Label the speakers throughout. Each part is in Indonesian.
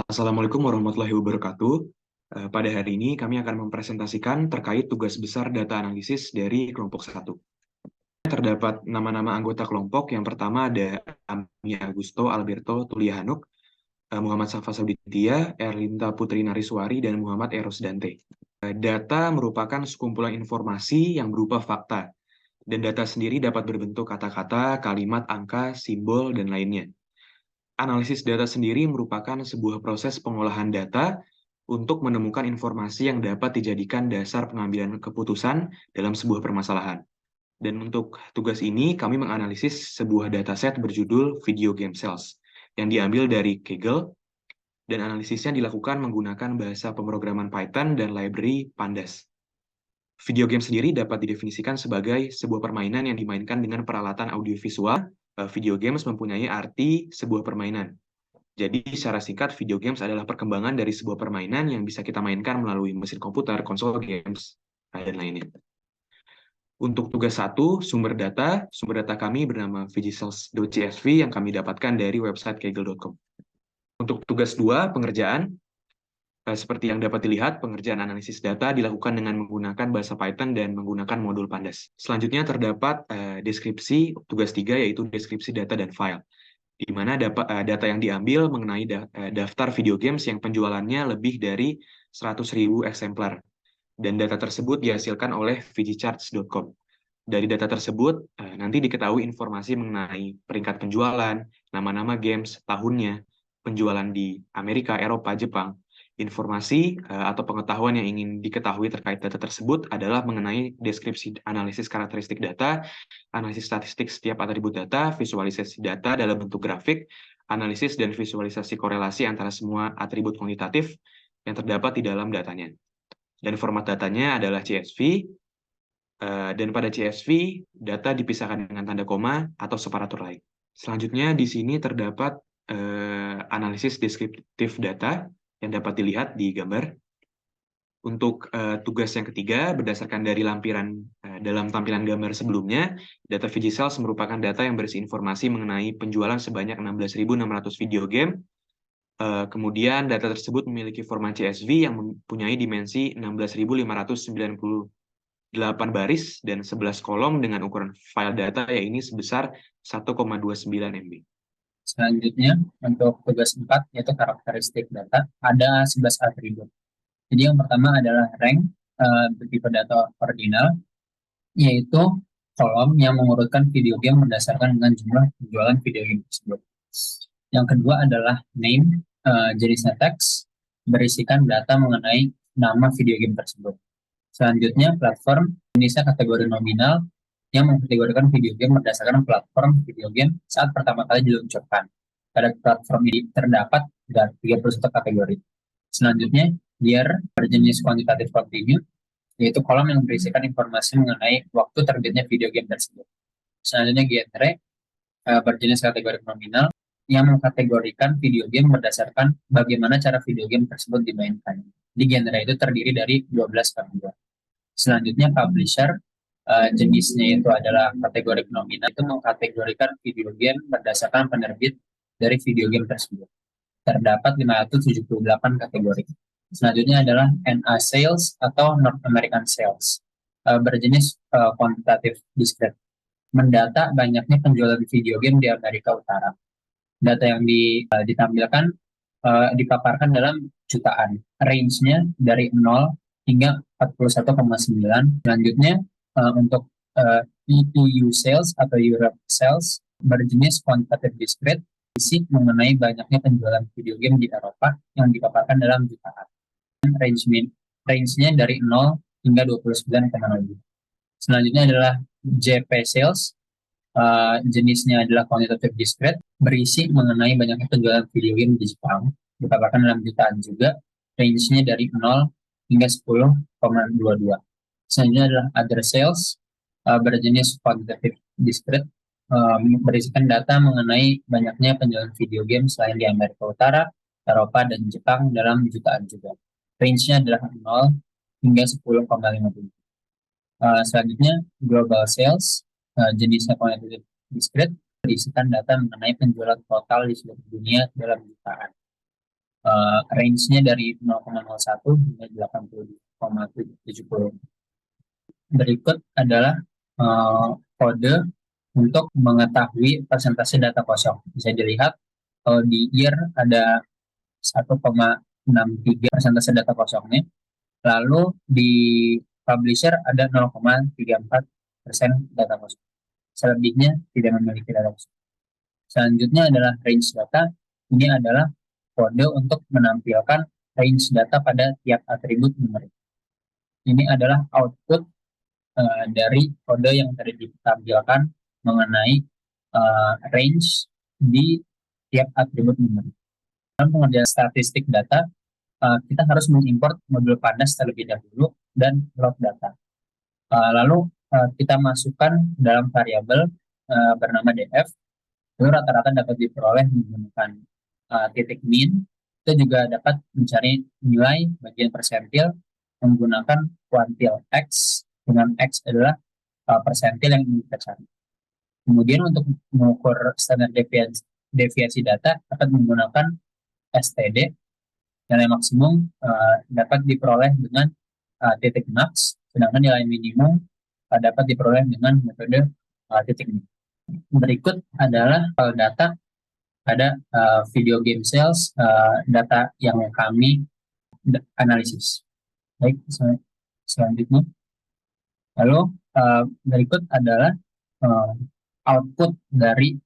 Speaker 1: Assalamualaikum warahmatullahi wabarakatuh. Pada hari ini kami akan mempresentasikan terkait tugas besar data analisis dari kelompok satu. Terdapat nama-nama anggota kelompok. Yang pertama ada Ami Agusto, Alberto Tulihanuk, Muhammad Safa Sauditia, Erlinda Putri Nariswari, dan Muhammad Eros Dante. Data merupakan sekumpulan informasi yang berupa fakta, dan data sendiri dapat berbentuk kata-kata, kalimat, angka, simbol, dan lainnya. Analisis data sendiri merupakan sebuah proses pengolahan data untuk menemukan informasi yang dapat dijadikan dasar pengambilan keputusan dalam sebuah permasalahan. Dan untuk tugas ini, kami menganalisis sebuah dataset berjudul Video Game Cells yang diambil dari Kaggle, dan analisisnya dilakukan menggunakan bahasa pemrograman Python dan library Pandas. Video game sendiri dapat didefinisikan sebagai sebuah permainan yang dimainkan dengan peralatan audiovisual. Video games mempunyai arti sebuah permainan. Jadi, secara singkat, video games adalah perkembangan dari sebuah permainan yang bisa kita mainkan melalui mesin komputer, konsol games, dan lainnya. Untuk tugas satu, sumber data kami bernama VGCells.csv yang kami dapatkan dari website kaggle.com. Untuk tugas dua, pengerjaan. Seperti yang dapat dilihat, pengerjaan analisis data dilakukan dengan menggunakan bahasa Python dan menggunakan modul Pandas. Selanjutnya terdapat deskripsi tugas 3, yaitu deskripsi data dan file, di mana data yang diambil mengenai daftar video games yang penjualannya lebih dari 100.000 eksemplar. Dan data tersebut dihasilkan oleh vgcharts.com. Dari data tersebut, nanti diketahui informasi mengenai peringkat penjualan, nama-nama games, tahunnya, penjualan di Amerika, Eropa, Jepang. Informasi atau pengetahuan yang ingin diketahui terkait data tersebut adalah mengenai deskripsi analisis karakteristik data, analisis statistik setiap atribut data, visualisasi data dalam bentuk grafik, analisis dan visualisasi korelasi antara semua atribut kuantitatif yang terdapat di dalam datanya. Dan format datanya adalah CSV, dan pada CSV, data dipisahkan dengan tanda koma atau separatur lain. Selanjutnya, di sini terdapat analisis deskriptif data yang dapat dilihat di gambar. Untuk tugas yang ketiga, berdasarkan dari lampiran dalam tampilan gambar sebelumnya, data VGCells merupakan data yang berisi informasi mengenai penjualan sebanyak 16.600 video game. Kemudian data tersebut memiliki format CSV yang mempunyai dimensi 16.598 baris dan 11 kolom dengan ukuran file data yaitu sebesar 1,29 MB.
Speaker 2: Selanjutnya, untuk tugas 4, yaitu karakteristik data, ada 11 atribut. Jadi yang pertama adalah rank, bertipe data ordinal, yaitu kolom yang mengurutkan video game berdasarkan dengan jumlah penjualan video game tersebut. Yang kedua adalah name, jenisnya teks, berisikan data mengenai nama video game tersebut. Selanjutnya, platform, jenisnya kategori nominal, yang mengkategorikan video game berdasarkan platform video game saat pertama kali diluncurkan. Pada platform ini terdapat 31 kategori. Selanjutnya, year, berjenis kuantitatif continue, yaitu kolom yang berisikan informasi mengenai waktu terbitnya video game tersebut. Selanjutnya, genre, berjenis kategori nominal, yang mengkategorikan video game berdasarkan bagaimana cara video game tersebut dimainkan. Di genre itu terdiri dari 12 kategori. Selanjutnya, publisher, jenisnya itu adalah kategori nominal, itu mengkategorikan video game berdasarkan penerbit dari video game tersebut. Terdapat 578 kategori. Selanjutnya adalah NA sales atau North American sales, berjenis kuantitatif discrete, mendata banyaknya penjualan video game di Amerika Utara. Data yang ditampilkan dipaparkan dalam jutaan. Range-nya dari 0 hingga 41,9. Selanjutnya untuk EU sales atau Europe sales, berjenis quantitative discrete, isi mengenai banyaknya penjualan video game di Eropa yang dipaparkan dalam jutaan. Range-nya dari 0 hingga 29,0. Selanjutnya adalah JP sales, jenisnya adalah quantitative discrete, berisi mengenai banyaknya penjualan video game di Jepang, dipaparkan dalam jutaan juga, range-nya dari 0 hingga 10,22. Selanjutnya adalah other sales, berjenis quantitative discrete, berisikan data mengenai banyaknya penjualan video game selain di Amerika Utara, Eropa, dan Jepang dalam jutaan juga. Range-nya adalah 0 hingga 10,57. Selanjutnya, global sales, jenisnya quantitative discrete, berisikan data mengenai penjualan total di seluruh dunia dalam jutaan. range-nya dari 0,01 hingga 80,70. Berikut adalah kode untuk mengetahui persentase data kosong. Bisa dilihat kalau di year ada 1,63 persentase data kosongnya, lalu di publisher ada 0,34% data kosong. Selebihnya tidak memiliki data kosong. Selanjutnya adalah range data. Ini adalah kode untuk menampilkan range data pada tiap atribut numerik. Ini adalah output dari kode yang tadi ditampilkan mengenai range di tiap atribut numerik. Dalam pengerjaan statistik data, kita harus mengimport modul pandas terlebih dahulu dan log data. Lalu kita masukkan dalam variabel bernama df. Itu rata-rata dapat diperoleh menggunakan titik min. Kita juga dapat mencari nilai bagian persentil menggunakan kuantil x, dengan x adalah persentil yang ingin kita cari. Kemudian untuk mengukur standar deviasi data dapat menggunakan STD. Nilai maksimum dapat diperoleh dengan titik max, sedangkan nilai minimum dapat diperoleh dengan metode titik min. Berikut adalah data pada video game sales, data yang kami analisis. Baik, selanjutnya. Lalu berikut adalah output dari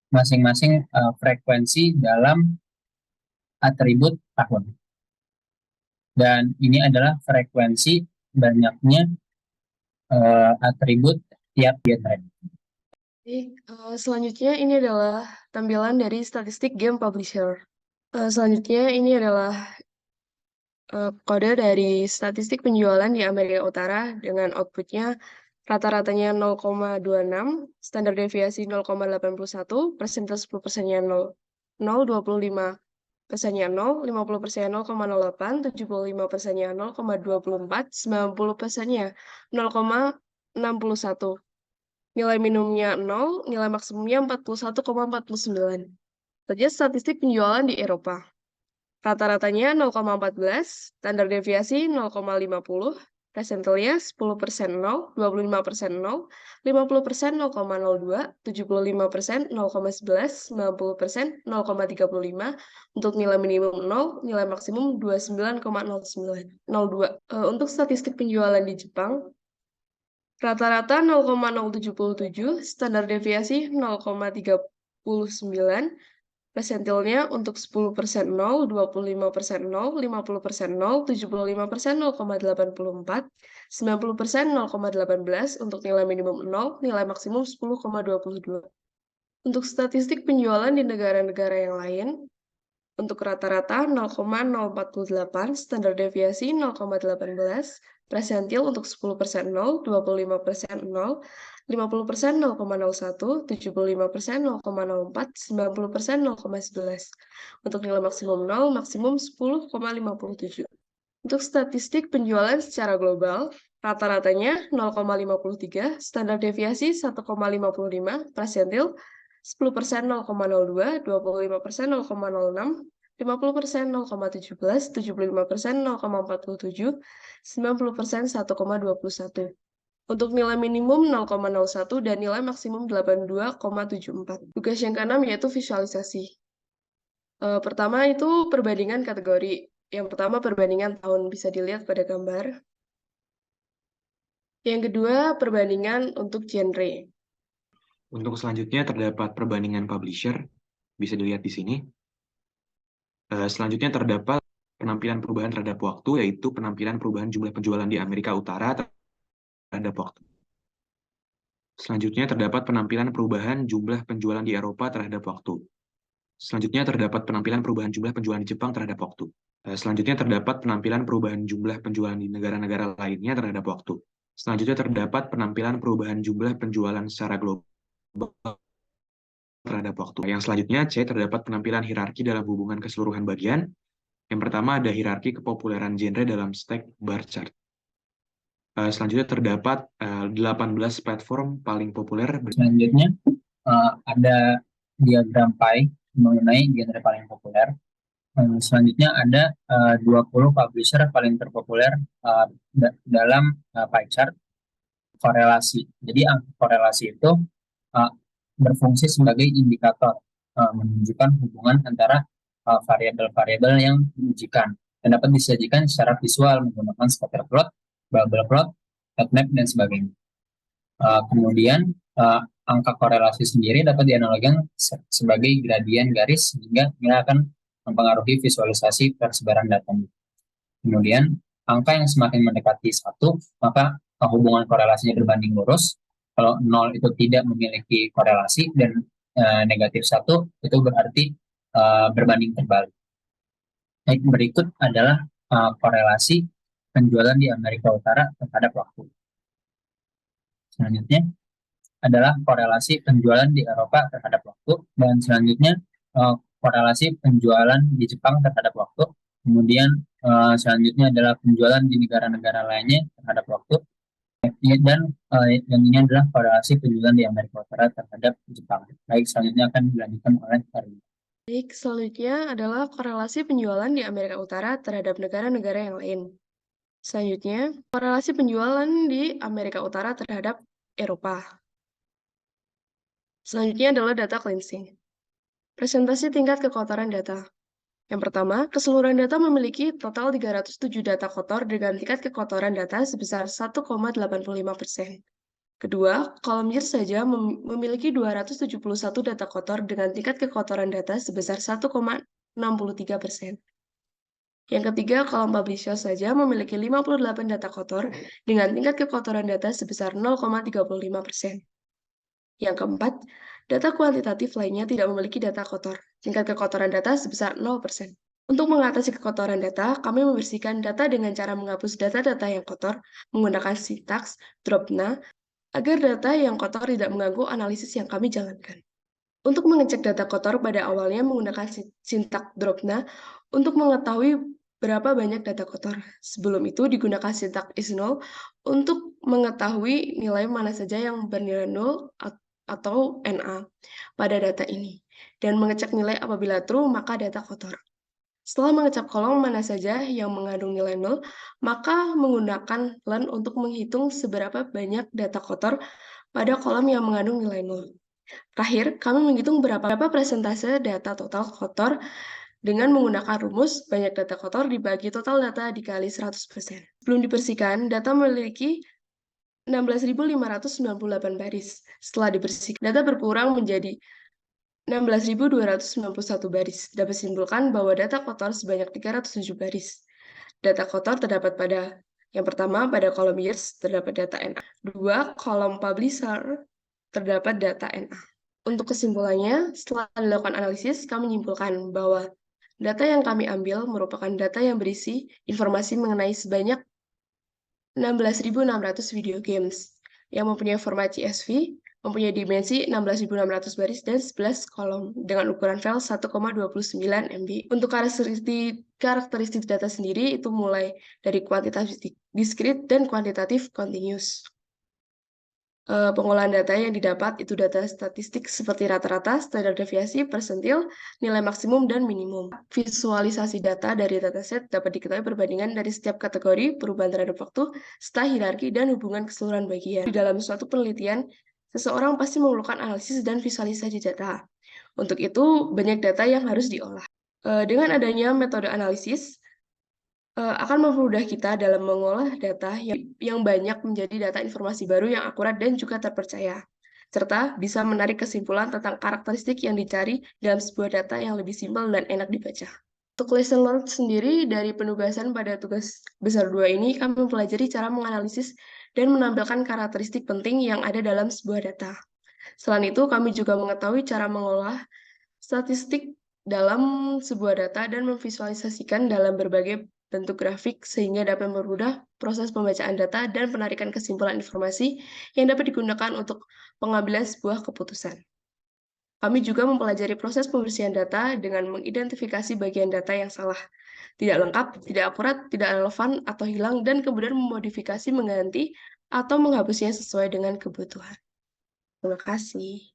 Speaker 2: masing-masing frekuensi dalam atribut tahun. Dan ini adalah frekuensi banyaknya atribut tiap genre.
Speaker 3: Selanjutnya ini adalah tampilan dari statistik game publisher. Selanjutnya ini adalah kode dari statistik penjualan di Amerika Utara dengan outputnya rata-ratanya 0,26, standar deviasi 0,81, persentase 10%-nya 0, 0,25 persennya 0, 50 persennya 0,08, 75 persennya 0,24, 90 persennya 0,61. Nilai minimumnya 0, nilai maksimumnya 41,49. Saja statistik penjualan di Eropa. Rata-ratanya 0,14, standar deviasi 0,50, persentilnya 10% 0, 25% 0, 50% 0,02, 75% 0,11, 90% 0,35, untuk nilai minimum 0, nilai maksimum 29,02. Untuk statistik penjualan di Jepang, rata-rata 0,077, standar deviasi 0,39, persentilnya untuk 10% 0, 25% 0, 50% 0, 75% 0,84, 90% 0,18, untuk nilai minimum 0, nilai maksimum 10,22. Untuk statistik penjualan di negara-negara yang lain, untuk rata-rata 0,048, standar deviasi 0,18, persentil untuk 10% 0, 25% 0, 50% 0,01, 75% 0,04, 90% 0,11. Untuk nilai maksimum 0, maksimum 10,57. Untuk statistik penjualan secara global, rata-ratanya 0,53, standar deviasi 1,55, persentil 10% 0,02, 25% 0,06, 50% 0,17, 75% 0,47, 90% 1,21. Untuk nilai minimum 0,01 dan nilai maksimum 82,74. Tugas yang keenam yaitu visualisasi. Pertama itu perbandingan kategori. Yang pertama perbandingan tahun, bisa dilihat pada gambar. Yang kedua perbandingan untuk genre.
Speaker 1: Untuk selanjutnya terdapat perbandingan publisher, bisa dilihat di sini. Selanjutnya terdapat penampilan perubahan terhadap waktu, yaitu penampilan perubahan jumlah penjualan di Amerika Utara terhadap waktu. Selanjutnya terdapat penampilan perubahan jumlah penjualan di Eropa terhadap waktu. Selanjutnya terdapat penampilan perubahan jumlah penjualan di Jepang terhadap waktu. Selanjutnya terdapat penampilan perubahan jumlah penjualan di negara-negara lainnya terhadap waktu. Selanjutnya terdapat penampilan perubahan jumlah penjualan secara global terhadap waktu. Yang selanjutnya, C, terdapat penampilan hierarki dalam hubungan keseluruhan bagian. Yang pertama ada hierarki kepopuleran genre dalam stack bar chart. Selanjutnya terdapat 18 platform paling populer.
Speaker 2: Selanjutnya ada diagram pie mengenai genre paling populer. Selanjutnya ada 20 publisher paling terpopuler dalam pie chart korelasi. Jadi angka korelasi itu uh, berfungsi sebagai indikator menunjukkan hubungan antara variabel-variabel yang diujikan dan dapat disajikan secara visual menggunakan scatter plot, bubble plot, heat map, dan sebagainya. Kemudian angka korelasi sendiri dapat dianalogikan sebagai gradien garis sehingga ini akan mempengaruhi visualisasi persebaran data. Kemudian angka yang semakin mendekati 1, maka hubungan korelasinya berbanding lurus. Kalau 0 itu tidak memiliki korelasi dan negatif 1 itu berarti berbanding terbalik. Baik, berikut adalah korelasi penjualan di Amerika Utara terhadap waktu. Selanjutnya adalah korelasi penjualan di Eropa terhadap waktu, dan selanjutnya korelasi penjualan di Jepang terhadap waktu. Kemudian selanjutnya adalah penjualan di negara-negara lainnya terhadap waktu. Dan yang ini adalah korelasi penjualan di Amerika Utara terhadap Jepang. Baik, selanjutnya akan dilanjutkan oleh Karin.
Speaker 3: Baik, selanjutnya adalah korelasi penjualan di Amerika Utara terhadap negara-negara yang lain. Selanjutnya, korelasi penjualan di Amerika Utara terhadap Eropa. Selanjutnya adalah data cleansing. Presentasi tingkat kekotoran data. Yang pertama, keseluruhan data memiliki total 307 data kotor dengan tingkat kekotoran data sebesar 1,85%. Kedua, kolom year saja memiliki 271 data kotor dengan tingkat kekotoran data sebesar 1,63%. Yang ketiga, kolom publisher saja memiliki 58 data kotor dengan tingkat kekotoran data sebesar 0,35%. Yang keempat, data kuantitatif lainnya tidak memiliki data kotor, tingkat kekotoran data sebesar 0%. Untuk mengatasi kekotoran data, kami membersihkan data dengan cara menghapus data-data yang kotor menggunakan sintaks drop-na agar data yang kotor tidak mengganggu analisis yang kami jalankan. Untuk mengecek data kotor pada awalnya menggunakan sintaks drop-na untuk mengetahui berapa banyak data kotor. Sebelum itu digunakan sintaks is0 untuk mengetahui nilai mana saja yang bernilai 0 atau NA pada data ini, dan mengecek nilai apabila true maka data kotor. Setelah mengecek kolom mana saja yang mengandung nilai 0, maka menggunakan len untuk menghitung seberapa banyak data kotor pada kolom yang mengandung nilai 0. Terakhir, kami menghitung berapa persentase data total kotor dengan menggunakan rumus banyak data kotor dibagi total data dikali 100%. Sebelum dibersihkan, data memiliki 16.598 baris. Setelah dibersihkan, data berkurang menjadi 16.291 baris. Dapat disimpulkan bahwa data kotor sebanyak 307 baris. Data kotor terdapat pada yang pertama, pada kolom years terdapat data NA. 2, kolom publisher terdapat data NA. Untuk kesimpulannya, setelah dilakukan analisis, kami menyimpulkan bahwa data yang kami ambil merupakan data yang berisi informasi mengenai sebanyak 16.600 video games yang mempunyai format CSV, mempunyai dimensi 16.600 baris dan 11 kolom dengan ukuran file 1,29 MB. Untuk karakteristik data sendiri itu mulai dari kuantitatif diskrit dan kuantitatif continuous. Pengolahan data yang didapat itu data statistik seperti rata-rata, standar deviasi, persentil, nilai maksimum, dan minimum. Visualisasi data dari dataset dapat diketahui perbandingan dari setiap kategori, perubahan terhadap waktu, serta hierarki dan hubungan keseluruhan bagian. Di dalam suatu penelitian, seseorang pasti memerlukan analisis dan visualisasi data. Untuk itu, banyak data yang harus diolah. Dengan adanya metode analisis, akan mempermudah kita dalam mengolah data yang banyak menjadi data informasi baru yang akurat dan juga terpercaya, serta bisa menarik kesimpulan tentang karakteristik yang dicari dalam sebuah data yang lebih simpel dan enak dibaca. Untuk lesson learned sendiri dari penugasan pada tugas besar 2 ini, kami mempelajari cara menganalisis dan menampilkan karakteristik penting yang ada dalam sebuah data. Selain itu, kami juga mengetahui cara mengolah statistik dalam sebuah data dan memvisualisasikan dalam berbagai bentuk grafik sehingga dapat mempermudah proses pembacaan data dan penarikan kesimpulan informasi yang dapat digunakan untuk pengambilan sebuah keputusan. Kami juga mempelajari proses pembersihan data dengan mengidentifikasi bagian data yang salah, tidak lengkap, tidak akurat, tidak relevan, atau hilang, dan kemudian memodifikasi, mengganti, atau menghapusnya sesuai dengan kebutuhan. Terima kasih.